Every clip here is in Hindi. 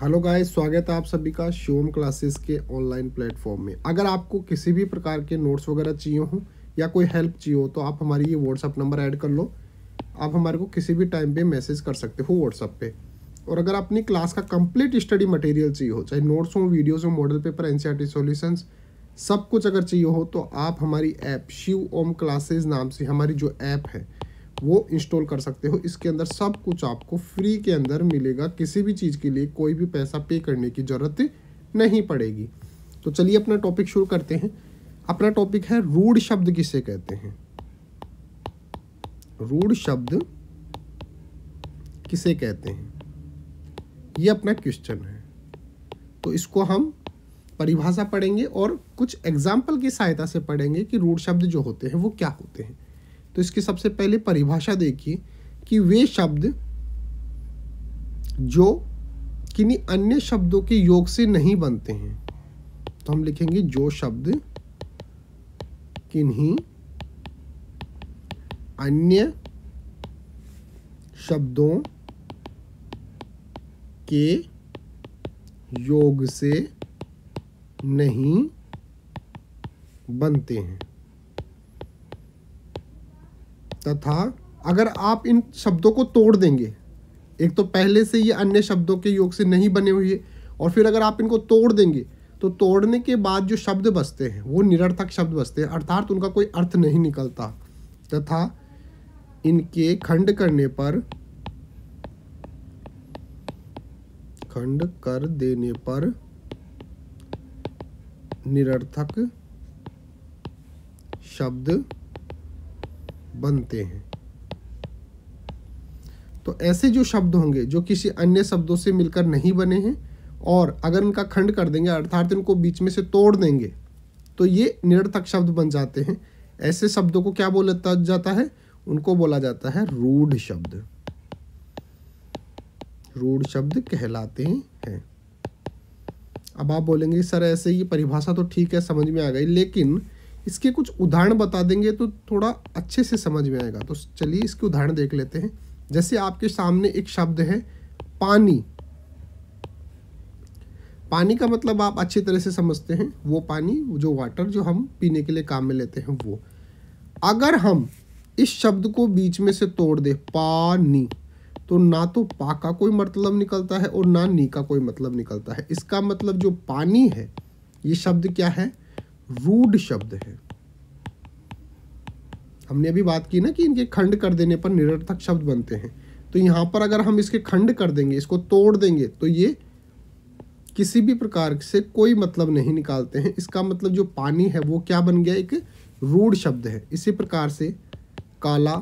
हेलो गाइस, स्वागत है आप सभी का शिवम क्लासेस के ऑनलाइन प्लेटफॉर्म में। अगर आपको किसी भी प्रकार के नोट्स वगैरह चाहिए हो या कोई हेल्प चाहिए हो तो आप हमारी ये व्हाट्सअप नंबर ऐड कर लो। आप हमारे को किसी भी टाइम पे मैसेज कर सकते हो व्हाट्सअप पे। और अगर अपनी क्लास का कंप्लीट स्टडी मटेरियल चाहिए हो, चाहे नोट्स हो, वीडियोज़ हो, मॉडल पेपर, एनसीईआरटी सॉल्यूशंस, सब कुछ अगर चाहिए हो तो आप हमारी ऐप शिव ओम क्लासेस नाम से हमारी जो ऐप है वो इंस्टॉल कर सकते हो। इसके अंदर सब कुछ आपको फ्री के अंदर मिलेगा। किसी भी चीज़ के लिए कोई भी पैसा पे करने की ज़रूरत नहीं पड़ेगी। तो चलिए अपना टॉपिक शुरू करते हैं। अपना टॉपिक है रूढ़ शब्द किसे कहते हैं। रूढ़ शब्द किसे कहते हैं, ये अपना क्वेश्चन है। तो इसको हम परिभाषा पढ़ेंगे और कुछ एग्जाम्पल की सहायता से पढ़ेंगे कि रूढ़ शब्द जो होते हैं वो क्या होते हैं। तो इसकी सबसे पहले परिभाषा देखिए कि वे शब्द जो किन्हीं अन्य शब्दों के योग से नहीं बनते हैं। तो हम लिखेंगे जो शब्द किन्हीं अन्य शब्दों के योग से नहीं बनते हैं तथा अगर आप इन शब्दों को तोड़ देंगे, एक तो पहले से ये अन्य शब्दों के योग से नहीं बने हुए हैं और फिर अगर आप इनको तोड़ देंगे तो तोड़ने के बाद जो शब्द बचते हैं वो निरर्थक शब्द बचते हैं, अर्थात उनका कोई अर्थ नहीं निकलता। तथा इनके खंड कर देने पर निरर्थक शब्द बनते हैं। तो ऐसे जो शब्द होंगे जो किसी अन्य शब्दों से मिलकर नहीं बने हैं और अगर इनका खंड कर देंगे अर्थात इनको बीच में से तोड़ देंगे तो ये निरर्थक शब्द बन जाते हैं। ऐसे शब्दों को क्या बोला जाता है, उनको बोला जाता है रूढ़ शब्द। रूढ़ शब्द कहलाते हैं। अब आप बोलेंगे सर ऐसे ये परिभाषा तो ठीक है, समझ में आ गई, लेकिन इसके कुछ उदाहरण बता देंगे तो थोड़ा अच्छे से समझ में आएगा। तो चलिए इसके उदाहरण देख लेते हैं। जैसे आपके सामने एक शब्द है पानी। पानी का मतलब आप अच्छी तरह से समझते हैं, वो पानी जो वाटर जो हम पीने के लिए काम में लेते हैं वो। अगर हम इस शब्द को बीच में से तोड़ दे पानी, तो ना तो पा का कोई मतलब निकलता है और ना नी का कोई मतलब निकलता है। इसका मतलब जो पानी है ये शब्द क्या है, रूढ़ शब्द है। हमने अभी बात की ना कि इनके खंड कर देने पर निरर्थक शब्द बनते हैं। तो यहाँ पर अगर हम इसके खंड कर देंगे, इसको तोड़ देंगे, तो ये किसी भी प्रकार से कोई मतलब नहीं निकालते हैं। इसका मतलब जो पानी है वो क्या बन गया, एक रूढ़ शब्द है। इसी प्रकार से काला,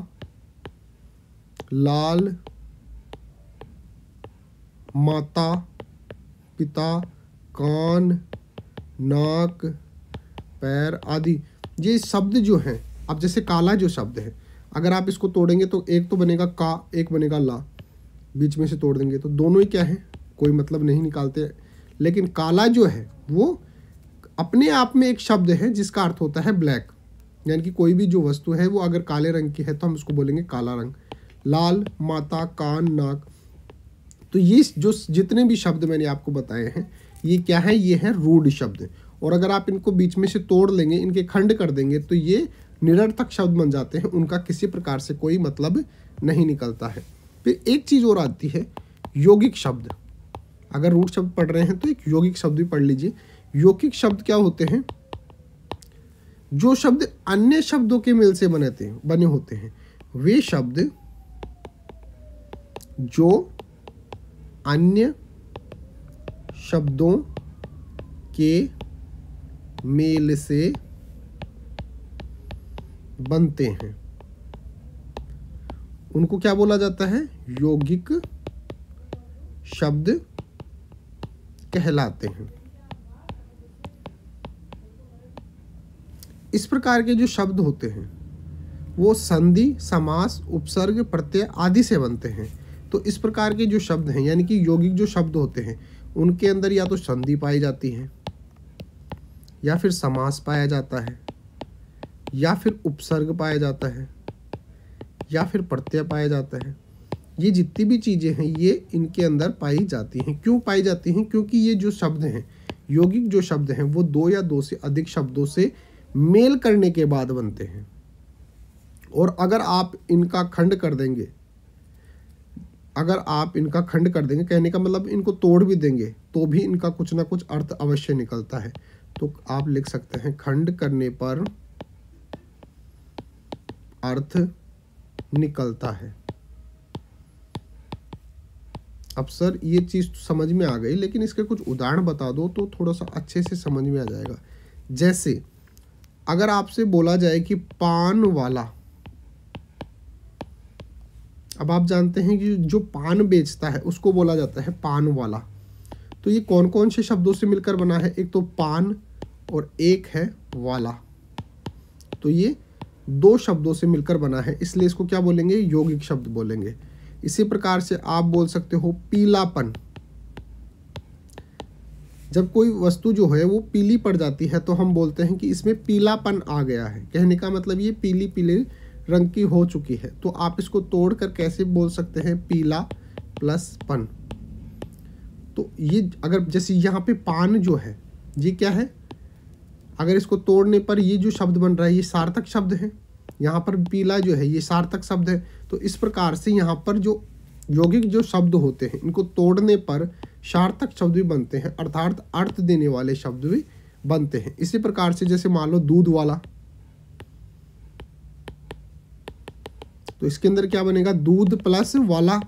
लाल, माता, पिता, कान, नाक, पैर आदि ये शब्द जो हैं, अब जैसे काला जो शब्द है अगर आप इसको तोड़ेंगे तो एक तो बनेगा का, एक बनेगा ला, बीच में से तोड़ देंगे तो दोनों ही क्या है, कोई मतलब नहीं निकालते। लेकिन काला जो है वो अपने आप में एक शब्द है जिसका अर्थ होता है ब्लैक, यानी कि कोई भी जो वस्तु है वो अगर काले रंग की है तो हम उसको बोलेंगे काला रंग। लाल, माता, कान, नाक, तो ये जो जितने भी शब्द मैंने आपको बताए हैं ये क्या है, ये है रूढ़ शब्द। और अगर आप इनको बीच में से तोड़ लेंगे, इनके खंड कर देंगे तो ये निरर्थक शब्द बन जाते हैं, उनका किसी प्रकार से कोई मतलब नहीं निकलता है। फिर एक चीज़ और आती है यौगिक शब्द। अगर रूढ़ शब्द पढ़ रहे हैं तो एक यौगिक शब्द भी पढ़ लीजिए। यौगिक शब्द क्या होते हैं, जो शब्द अन्य शब्दों के मेल से बने होते हैं। वे शब्द जो अन्य शब्दों के मेल से बनते हैं उनको क्या बोला जाता है, यौगिक शब्द कहलाते हैं। इस प्रकार के जो शब्द होते हैं वो संधि, समास, उपसर्ग, प्रत्यय आदि से बनते हैं। तो इस प्रकार के जो शब्द हैं यानी कि यौगिक जो शब्द होते हैं उनके अंदर या तो संधि पाई जाती है, या फिर समास पाया जाता है, या फिर उपसर्ग पाया जाता है, या फिर प्रत्यय पाया जाता है, ये जितनी भी चीज़ें हैं ये इनके अंदर पाई जाती हैं। क्यों पाई जाती हैं? क्योंकि ये जो शब्द हैं, यौगिक जो शब्द हैं, वो 2 या 2 से अधिक शब्दों से मेल करने के बाद बनते हैं। और अगर आप इनका खंड कर देंगे, कहने का मतलब इनको तोड़ भी देंगे तो भी इनका कुछ ना कुछ अर्थ अवश्य निकलता है। तो आप लिख सकते हैं खंड करने पर अर्थ निकलता है। अब सर ये चीज तो समझ में आ गई, लेकिन इसके कुछ उदाहरण बता दो तो थोड़ा सा अच्छे से समझ में आ जाएगा। जैसे अगर आपसे बोला जाए कि पान वाला, अब आप जानते हैं कि जो पान बेचता है उसको बोला जाता है पान वाला। तो ये कौन कौन से शब्दों से मिलकर बना है? एक तो पान और एक है वाला। तो ये 2 शब्दों से मिलकर बना है, इसलिए इसको क्या बोलेंगे? यौगिक शब्द बोलेंगे। इसी प्रकार से आप बोल सकते हो पीलापन। जब कोई वस्तु जो है वो पीली पड़ जाती है तो हम बोलते हैं कि इसमें पीलापन आ गया है। कहने का मतलब ये पीली पीले रंग की हो चुकी है। तो आप इसको तोड़कर कैसे बोल सकते हैं? पीला प्लस पन। तो ये अगर जैसे यहाँ पे पान जो है ये क्या है? अगर इसको तोड़ने पर ये जो शब्द बन रहा है ये सार्थक शब्द है। यहाँ पर पीला जो है ये सार्थक शब्द है। तो इस प्रकार से यहाँ पर जो यौगिक जो शब्द होते हैं इनको तोड़ने पर सार्थक शब्द भी बनते हैं, अर्थात अर्थ देने वाले शब्द भी बनते हैं। इसी प्रकार से जैसे मान लो दूध वाला, तो इसके अंदर क्या बनेगा? दूध प्लस वाला।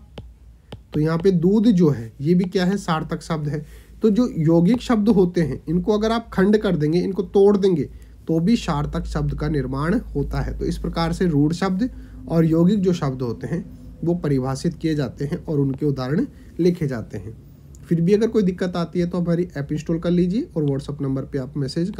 तो यहाँ पे दूध जो है ये भी क्या है? सार्थक शब्द है। तो जो यौगिक शब्द होते हैं इनको अगर आप खंड कर देंगे, इनको तोड़ देंगे तो भी सार्थक शब्द का निर्माण होता है। तो इस प्रकार से रूढ़ शब्द और यौगिक जो शब्द होते हैं वो परिभाषित किए जाते हैं और उनके उदाहरण लिखे जाते हैं। फिर भी अगर कोई दिक्कत आती है तो हमारी ऐप इंस्टॉल कर लीजिए और व्हाट्सएप नंबर पे आप मैसेज कर